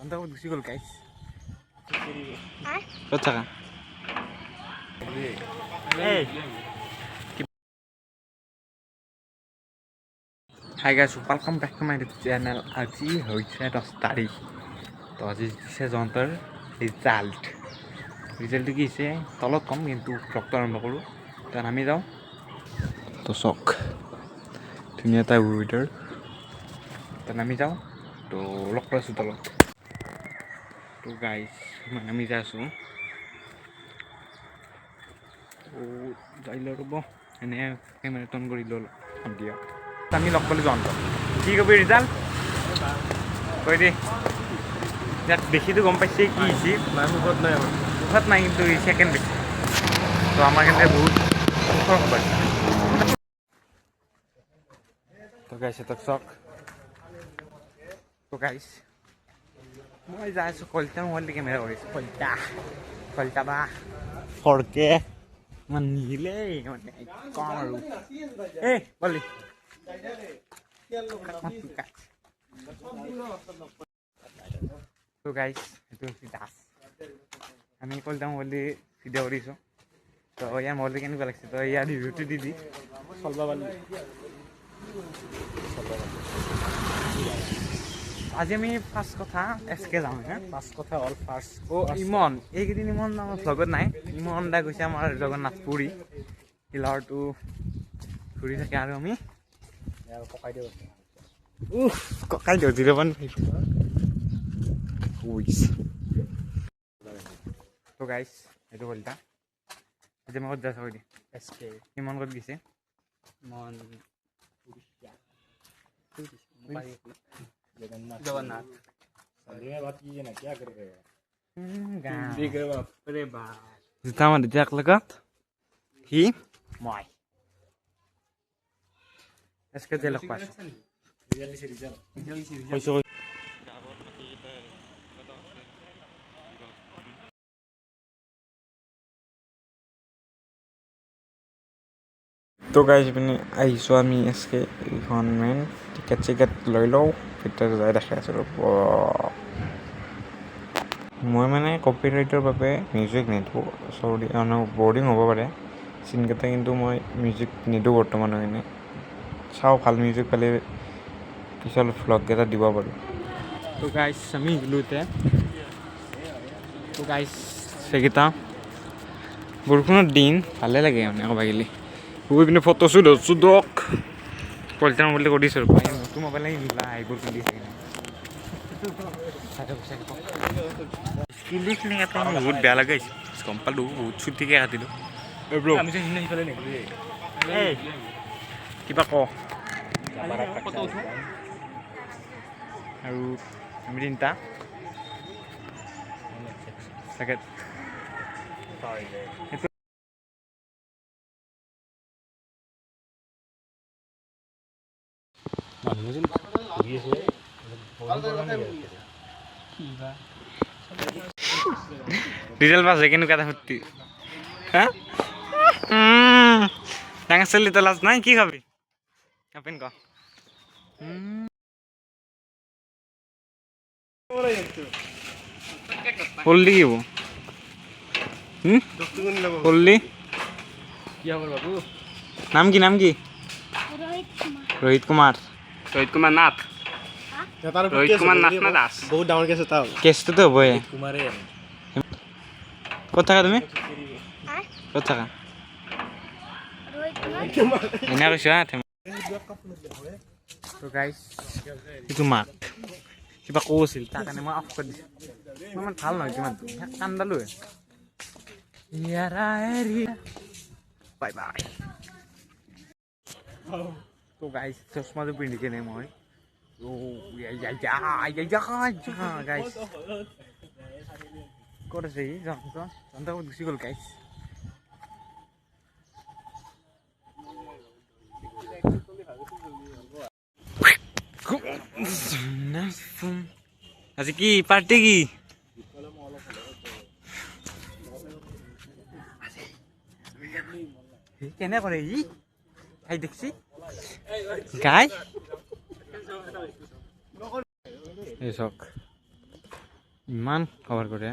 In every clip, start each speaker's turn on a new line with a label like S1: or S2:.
S1: Tanta ko gusto ko guys.
S2: Kota ka? Hey. Hi guys, welcome back to my channel. আজি হৈছে 10 তাৰিখ। তো আজি দিছে জন্তৰ ৰিজাল্ট কি হৈছে তলত কম কিন্তু ব্লগটো আৰম্ভ কৰোঁ। তো নামি যাওঁ। তো চক ধুনীয়া এটা ৱেডাৰ। তো নামি যাওঁ। তো লগ পাইছোঁ তলত। তো গাইজ মই নামি যাই আছোঁ। তো যাইলে ৰ'ব এনে কেমেৰা টন কৰি ল'ল দিয়া। আমি লগ পালোঁ জন্তৰ। কি কবি ৰিজাল্ট কৈ দে। ইয়াত বেছিটো গম পাইছে কি হৈছে মুখত নাই কিন্তু ছেকেণ্ড বেছি। তো আমাৰ কাৰণে বহুত সুখৰ খবৰ। তো গাইছ তক চক। তো গাইছ মই যাই আছোঁ কলিতা মোবাইলটো কেমেৰা কৰিছোঁ কলিতা বা ফৰকে ইমান নিহিলে মানে কম আৰু এই বলি তো গাইছ এইটো হৈছে দাস। আমি কলিতা মোবাইল ভিডিঅ' কৰিছোঁ। তো ইয়াৰ মোবাইলটো কেনেকুৱা লাগিছে তো ইয়াৰ ৰিভিউটো দি চলব পাৰলি। আজি আমি ফাৰ্ষ্ট কথা এছকে যাওঁ হে ফাৰ্ষ্ট কথা হ'ল ফাৰ্ষ্ট ইমন এইকেইদিন ইমন আমাৰ ভ্লগত নাই। ইমন দা গৈছে আমাৰ জগন্নাথ পুৰী শিলৰটো ঘূৰি থাকে আৰু আমি ককাই দিওঁ জিৰ' পইণ্ট তো গাইছ এইটো কলিতা আজি মই ক'ত যাইছোঁ কৈ দিম এছকে ইমন ক'ত গৈছে মন जगन्नाथ क्या कर रहे जूता मध्ये त्याक लगत ही माय इसके जे लग पास तो गाइज पनि आइसो आमी एसके इखन मेन टिकेट লৈ লওঁ ভিতৰত যাই দেখাই আছোঁ। মই মানে কপিৰাইটৰ বাবে মিউজিক নিদিওঁ চৰি বৰিং হ'ব পাৰে চিনকেইটা কিন্তু মই মিউজিক নিদিওঁ বৰ্তমানৰ এনে চাওঁ ভাল মিউজিক পালে পিছত ভ্লগকেইটা দিব পাৰোঁ। তো গাইজ আমি গ'লোতে তো গাইজ সেইকেইটা বৰষুণৰ দিন ভালে লাগে মানে ক'ব গ'লে গৈ পিনে ফটো চুট কলিতা মোবাইলটো কৰিছোঁ আৰু নতুন মোবাইল নিলা এইবোৰ পিন্ধিছে স্কুলখিনি এটা বহুত বেয়া লাগে গম পালোঁ বহুত ছুটিকৈ কাটিলোঁ কিবা ক আৰু আমি তিনিটা চাগে ৰিজাল্ট পাছ হয় কেনেকুৱা এটা ফূৰ্তি হা ডাঙৰ চলি তো লাজ নাই কি খাবি আপেন ক হলদি কি হলদি নাম কি रोहित कुमार नाथ ना दास बहुत डाउन केस होता केस तो होबे कुमार कत थाका তুমি कत थाका এনে কৈছো তো গাইস এইটো মাক কিবা কৈছিল তাৰ কাৰণে মই অফ কৰি দিছোঁ মই ইমান ভাল নহয় কিমান কান্দালো বাই বাই। तो गाइस चश्मा तो पिंड के नहीं मोय तो गाइस कोड से ही जानता को दूसरी गोल गाइस आज की पार्टी की কেনে কৰে ই আই দেখছি গাই এই চক ইমান কভাৰ কৰে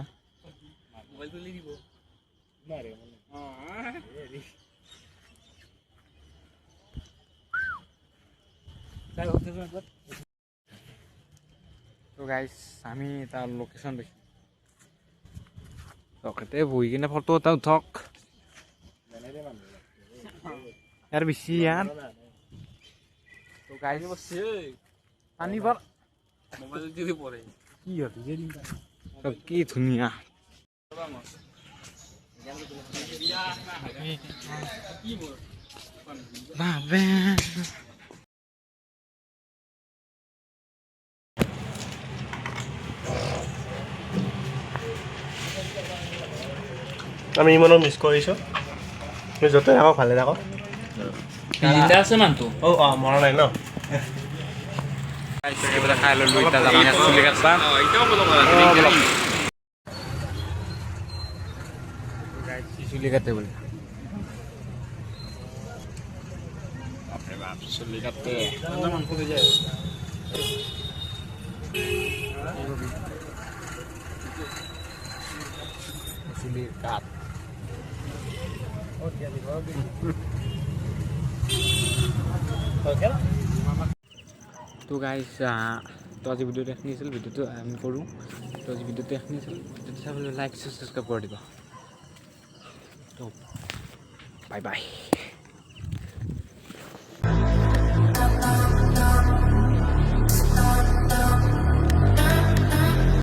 S2: তো গাইজ আমি এটা লোকেশ্যন দেখি তখতে বহি কিনে ফটো এটা উঠক ইয়াৰ বেছি ইয়াৰ তো গাইজ পানী পৰ কি হ'ল কি ধুনীয়া বাবে
S1: আমি ইমানো মিছ কৰিছোঁ তুমি য'তে থাকক ভালে থাকক
S3: আছে মানুহটো
S1: অঁ মৰা নাই ন
S2: খাই ল'লো এতিয়া যাম চুলি কাটবা চুলি কাটে বোলে চুলি কাটে চুলি কাট তো গাইজ তো আজি ভিডিঅ'টো এখিনি আছিল ভিডিঅ'টো আমি কৰোঁ তো আজি ভিডিঅ'টো এখিনি আছিল ভিডিঅ'টো চাবলৈ লাইক ছাবস্ক্ৰাইব কৰি দিব তো বাই বাই